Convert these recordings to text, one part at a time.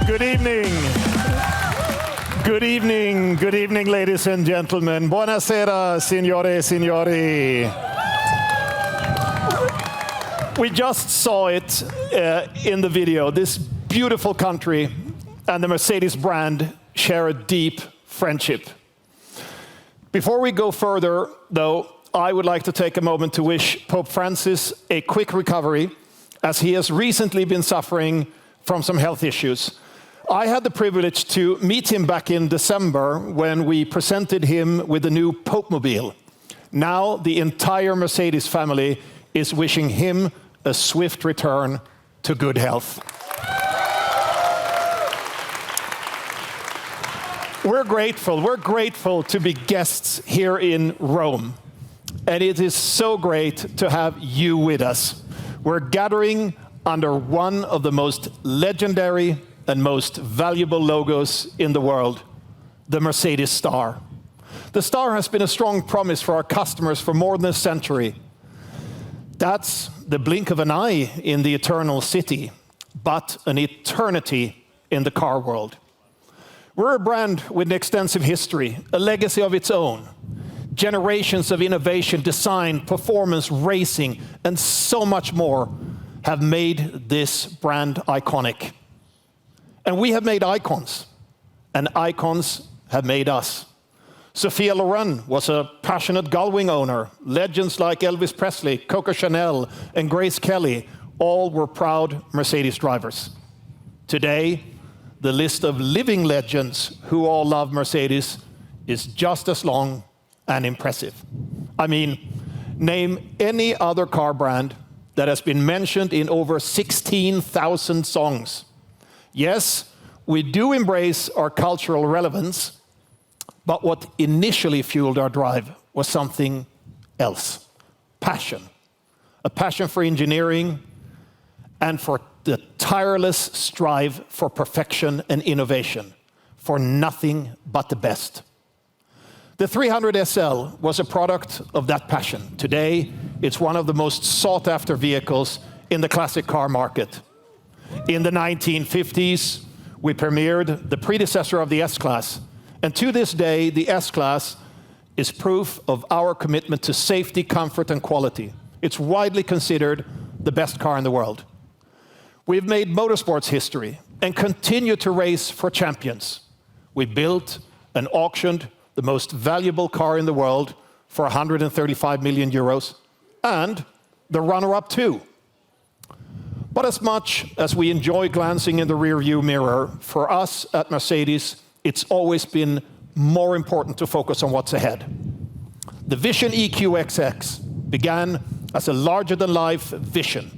Good evening. Good evening. Good evening, ladies and gentlemen. Buonasera, signore e signori. We just saw it in the video. This beautiful country and the Mercedes brand share a deep friendship. Before we go further, though, I would like to take a moment to wish Pope Francis a quick recovery, as he has recently been suffering from some health issues. I had the privilege to meet him back in December when we presented him with the new Pope-mobile. Now the entire Mercedes family is wishing him a swift return to good health. We're grateful to be guests here in Rome. And it is so great to have you with us. We're gathering under one of the most legendary and most valuable logos in the world, the Mercedes star. The star has been a strong promise for our customers for more than a century. That's the blink of an eye in the eternal city, but an eternity in the car world. We're a brand with an extensive history, a legacy of its own. Generations of innovation, design, performance, racing, and so much more have made this brand iconic. And we have made icons, and icons have made us. Sophia Loren was a passionate gullwing owner. Legends like Elvis Presley, Coco Chanel, and Grace Kelly all were proud Mercedes drivers. Today, the list of living legends who all love Mercedes is just as long and impressive. I mean, name any other car brand that has been mentioned in over 16,000 songs. Yes, we do embrace our cultural relevance, but what initially fueled our drive was something else. Passion. A passion for engineering and for the tireless strive for perfection and innovation, for nothing but the best. The 300 SL was a product of that passion. Today, it's one of the most sought-after vehicles in the classic car market. In the 1950s, we premiered the predecessor of the S-Class, and to this day, the S-Class is proof of our commitment to safety, comfort, and quality. It's widely considered the best car in the world. We've made motorsports history and continue to race for champions. We built and auctioned the most valuable car in the world for 135 million euros, and the runner-up too. But as much as we enjoy glancing in the rearview mirror, for us at Mercedes, it's always been more important to focus on what's ahead. The Vision EQXX began as a larger-than-life vision.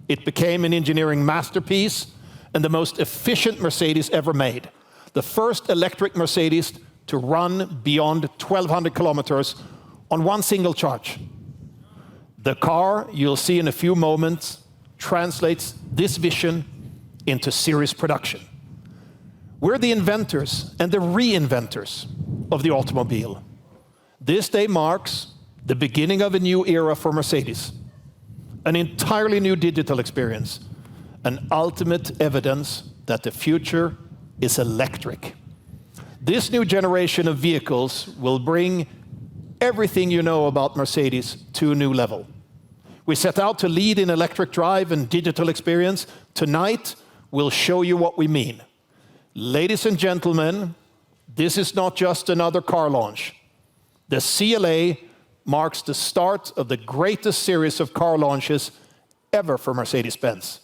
It became an engineering masterpiece and the most efficient Mercedes ever made. The first electric Mercedes to run beyond 1,200 kilometers on one single charge. The car, you'll see in a few moments, translates this vision into series production. We're the inventors and the reinventors of the automobile. This day marks the beginning of a new era for Mercedes, an entirely new digital experience, an ultimate evidence that the future is electric. This new generation of vehicles will bring everything you know about Mercedes to a new level. We set out to lead in electric drive and digital experience. Tonight, we'll show you what we mean. Ladies and gentlemen, this is not just another car launch. The CLA marks the start of the greatest series of car launches ever for Mercedes-Benz,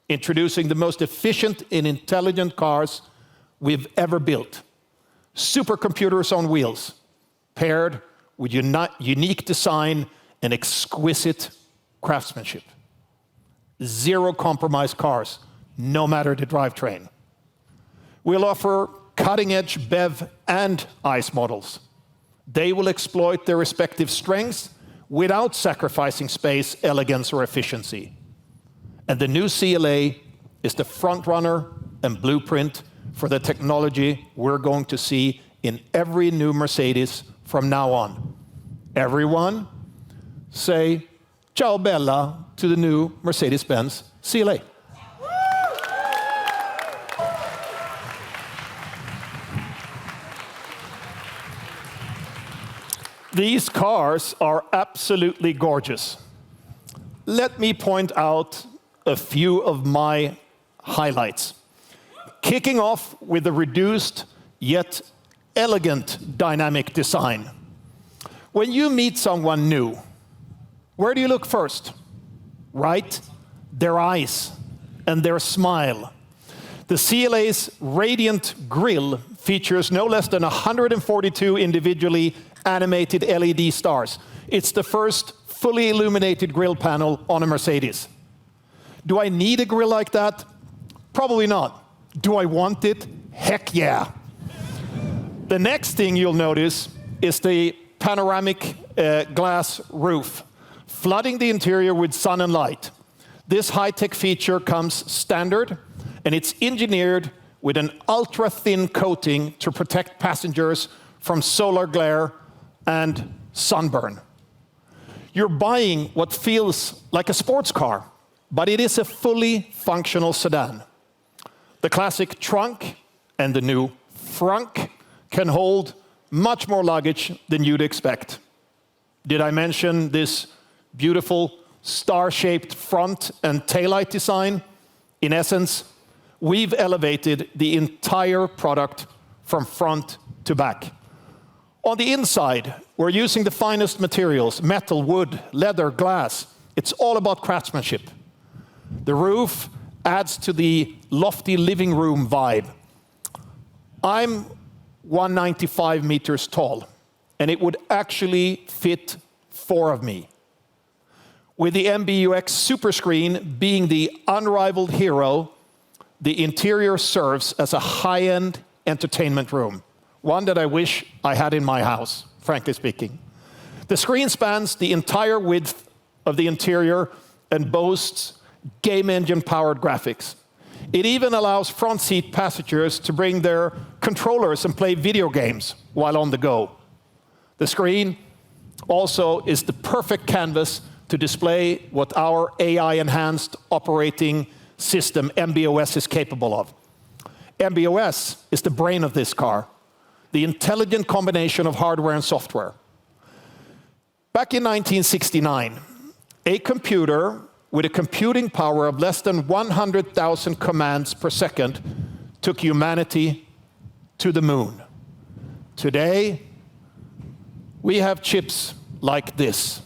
introducing the most efficient and intelligent cars we've ever built. Supercomputers on wheels, paired with unique design and exquisite craftsmanship. Zero compromise cars, no matter the drivetrain. We'll offer cutting-edge BEV and ICE models. They will exploit their respective strengths without sacrificing space, elegance, or efficiency. And the new CLA is the front-runner and blueprint for the technology we're going to see in every new Mercedes from now on. Everyone, say ciao bella to the new Mercedes-Benz CLA. These cars are absolutely gorgeous. Let me point out a few of my highlights. Kicking off with the reduced yet elegant dynamic design. When you meet someone new, where do you look first? Right? Their eyes and their smile. The CLA's radiant grille features no less than 142 individually animated LED stars. It's the first fully illuminated grille panel on a Mercedes. Do I need a grille like that? Probably not. Do I want it? Heck yeah. The next thing you'll notice is the panoramic glass roof, flooding the interior with sun and light. This high-tech feature comes standard, and it's engineered with an ultra-thin coating to protect passengers from solar glare and sunburn. You're buying what feels like a sports car, but it is a fully functional sedan. The classic trunk and the new frunk can hold much more luggage than you'd expect. Did I mention this beautiful star-shaped front and taillight design? In essence, we've elevated the entire product from front to back. On the inside, we're using the finest materials: metal, wood, leather, glass. It's all about craftsmanship. The roof adds to the lofty living room vibe. I'm 195 meters tall, and it would actually fit 4 of me. With the MBOS superscreen being the unrivaled hero, the interior serves as a high-end entertainment room, one that I wish I had in my house, frankly speaking. The screen spans the entire width of the interior and boasts game engine-powered graphics. It even allows front seat passengers to bring their controllers and play video games while on the go. The screen also is the perfect canvas to display what our AI-enhanced operating system, MBOS, is capable of. MBOS is the brain of this car, the intelligent combination of hardware and software. Back in 1969, a computer with a computing power of less than 100,000 commands per second took humanity to the moon. Today, we have chips like this.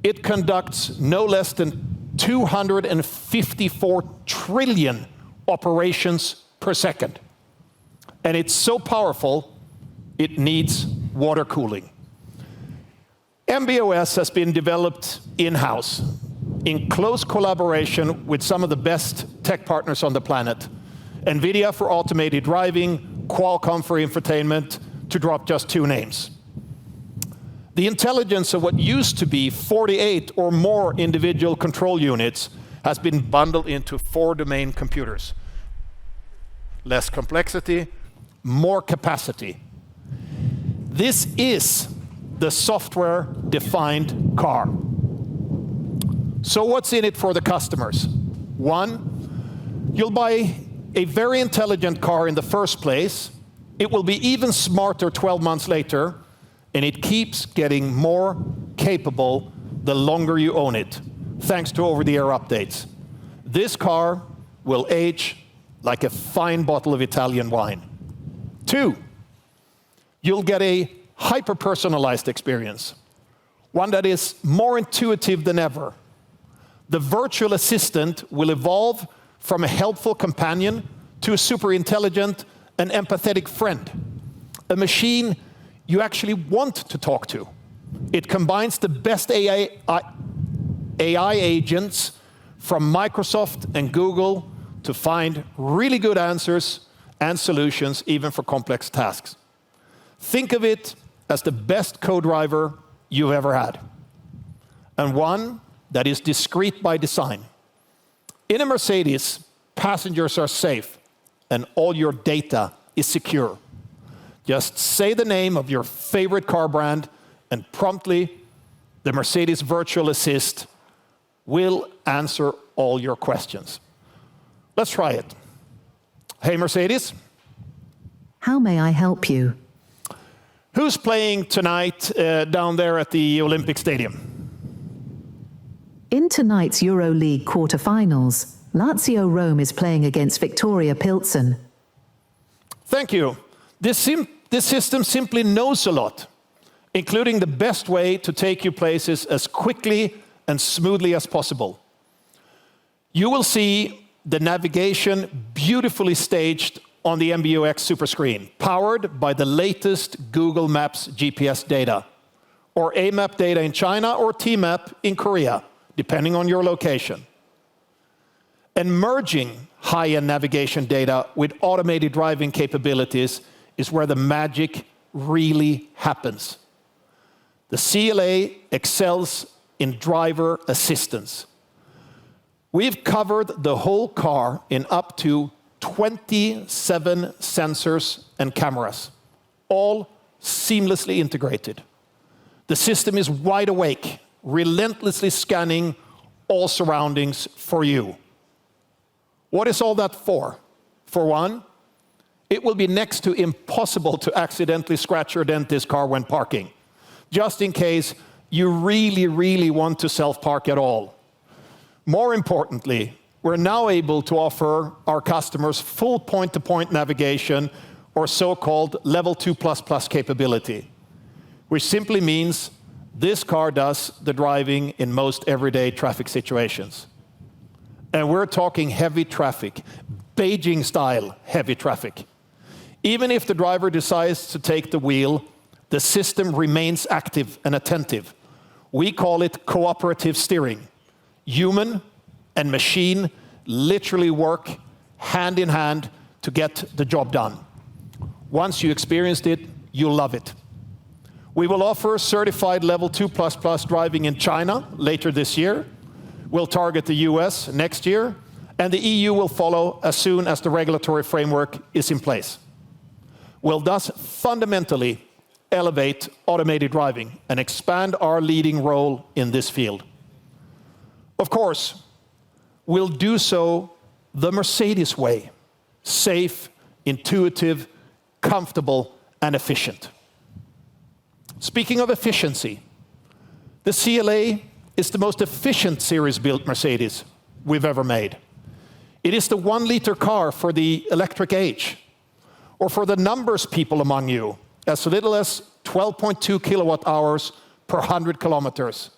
It conducts no less than 254 trillion operations per second. And it's so powerful, it needs water cooling. MBOS has been developed in-house in close collaboration with some of the best tech partners on the planet. NVIDIA for automated driving, Qualcomm for infotainment, to drop just 2 names. The intelligence of what used to be 48 or more individual control units has been bundled into 4 domain computers. Less complexity, more capacity. This is the software-defined car. So what's in it for the customers? 1, you'll buy a very intelligent car in the first place. It will be even smarter 12 months later, and it keeps getting more capable the longer you own it, thanks to over-the-air updates. This car will age like a fine bottle of Italian wine. 2, you'll get a hyper-personalized experience, one that is more intuitive than ever. The virtual assistant will evolve from a helpful companion to a super intelligent and empathetic friend, a machine you actually want to talk to. It combines the best AI agents from Microsoft and Google to find really good answers and solutions, even for complex tasks. Think of it as the best co-driver you've ever had, and one that is discreet by design. In a Mercedes, passengers are safe, and all your data is secure. Just say the name of your favorite car brand, and promptly, the Mercedes Virtual Assist will answer all your questions. Let's try it. Hey, Mercedes. How may I help you? Who's playing tonight down there at the Olympic Stadium? In tonight's EuroLeague quarter-finals, Lazio Rome is playing against Victoria Pilsen. Thank you. This system simply knows a lot, including the best way to take you places as quickly and smoothly as possible. You will see the navigation beautifully staged on the MBOS superscreen, powered by the latest Google Maps GPS data, or AMAP data in China or TMAP in Korea, depending on your location. And merging high-end navigation data with automated driving capabilities is where the magic really happens. The CLA excels in driver assistance. We've covered the whole car in up to 27 sensors and cameras, all seamlessly integrated. The system is wide awake, relentlessly scanning all surroundings for you. What is all that for? For one, it will be next to impossible to accidentally scratch or dent this car when parking, just in case you really, really want to self-park at all. More importantly, we're now able to offer our customers full point-to-point navigation, or so-called level 2++ capability, which simply means this car does the driving in most everyday traffic situations. And we're talking heavy traffic, Beijing-style heavy traffic. Even if the driver decides to take the wheel, the system remains active and attentive. We call it cooperative steering. Human and machine literally work hand in hand to get the job done. Once you experienced it, you'll love it. We will offer certified level 2++ driving in China later this year. We'll target the US next year, and the EU will follow as soon as the regulatory framework is in place. We'll thus fundamentally elevate automated driving and expand our leading role in this field. Of course, we'll do so the Mercedes way: safe, intuitive, comfortable, and efficient. Speaking of efficiency, the CLA is the most efficient series-built Mercedes we've ever made. It is the 1-liter car for the electric age, or for the numbers people among you, as little as 12.2 kilowatt hours per 100 kilometers.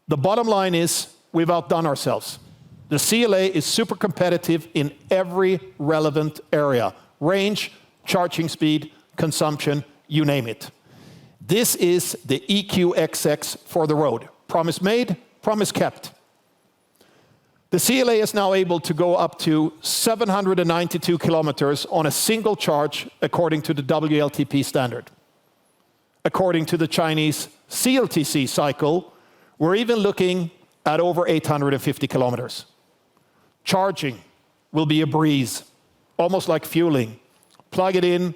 The bottom line is we've outdone ourselves. The CLA is super competitive in every relevant area: range, charging speed, consumption, you name it. This is the EQXX for the road. Promise made, promise kept. The CLA is now able to go up to 792 kilometers on a single charge according to the WLTP standard. According to the Chinese CLTC cycle, we're even looking at over 850 kilometers. Charging will be a breeze, almost like fueling. Plug it in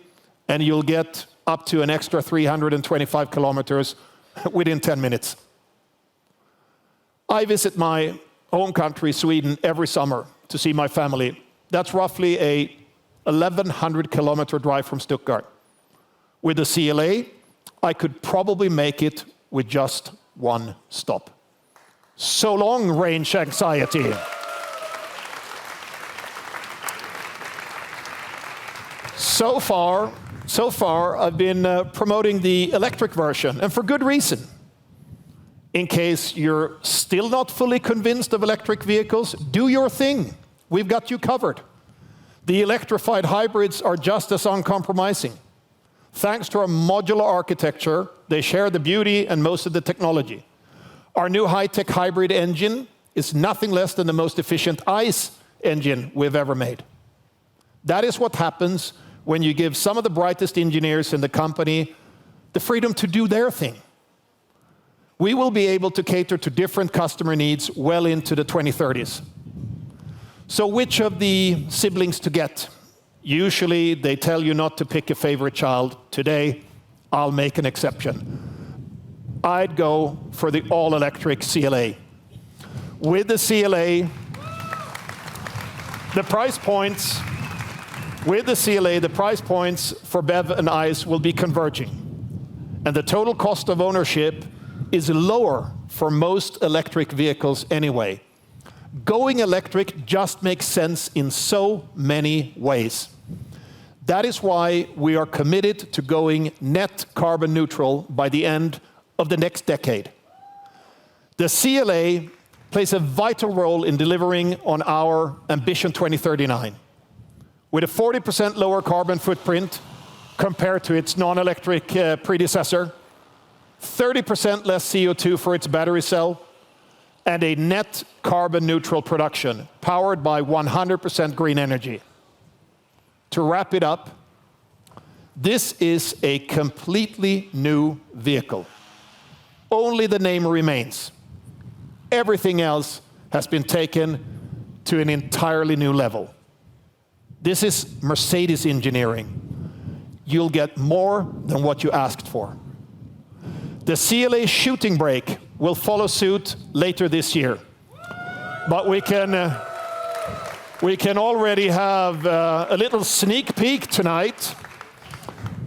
and you'll get up to an extra 325 kilometers within 10 minutes. I visit my home country, Sweden, every summer to see my family. That's roughly a 1,100 kilometer drive from Stuttgart. With the CLA, I could probably make it with just one stop. So long, range anxiety. So far, I've been promoting the electric version, and for good reason. In case you're still not fully convinced of electric vehicles, do your thing. We've got you covered. The electrified hybrids are just as uncompromising. Thanks to our modular architecture, they share the beauty and most of the technology. Our new high-tech hybrid engine is nothing less than the most efficient ICE engine we've ever made. That is what happens when you give some of the brightest engineers in the company the freedom to do their thing. We will be able to cater to different customer needs well into the 2030s. So which of the siblings to get? Usually they tell you not to pick a favorite child. Today, I'll make an exception. I'd go for the all-electric CLA. With the CLA, the price points for BEV and ICE will be converging. And the total cost of ownership is lower for most electric vehicles anyway. Going electric just makes sense in so many ways. That is why we are committed to going net carbon neutral by the end of the next decade. The CLA plays a vital role in delivering on our Ambition 2039, with a 40% lower carbon footprint compared to its non-electric predecessor, 30% less CO2 for its battery cell, and a net carbon neutral production powered by 100% green energy. To wrap it up, this is a completely new vehicle. Only the name remains. Everything else has been taken to an entirely new level. This is Mercedes engineering. You'll get more than what you asked for. The CLA shooting brake will follow suit later this year. But we can already have a little sneak peek tonight.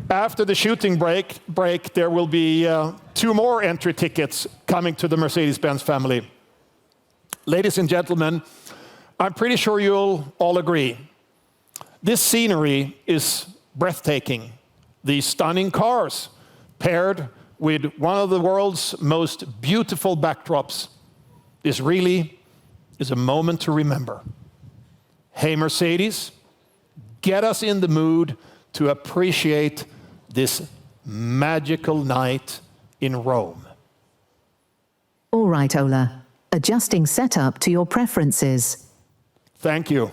After the shooting break, there will be 2 more entry tickets coming to the Mercedes-Benz family. Ladies and gentlemen, I'm pretty sure you'll all agree. This scenery is breathtaking. These stunning cars, paired with one of the world's most beautiful backdrops, this really is a moment to remember. Hey, Mercedes, get us in the mood to appreciate this magical night in Rome. All right, Ola. Adjusting setup to your preferences. Thank you.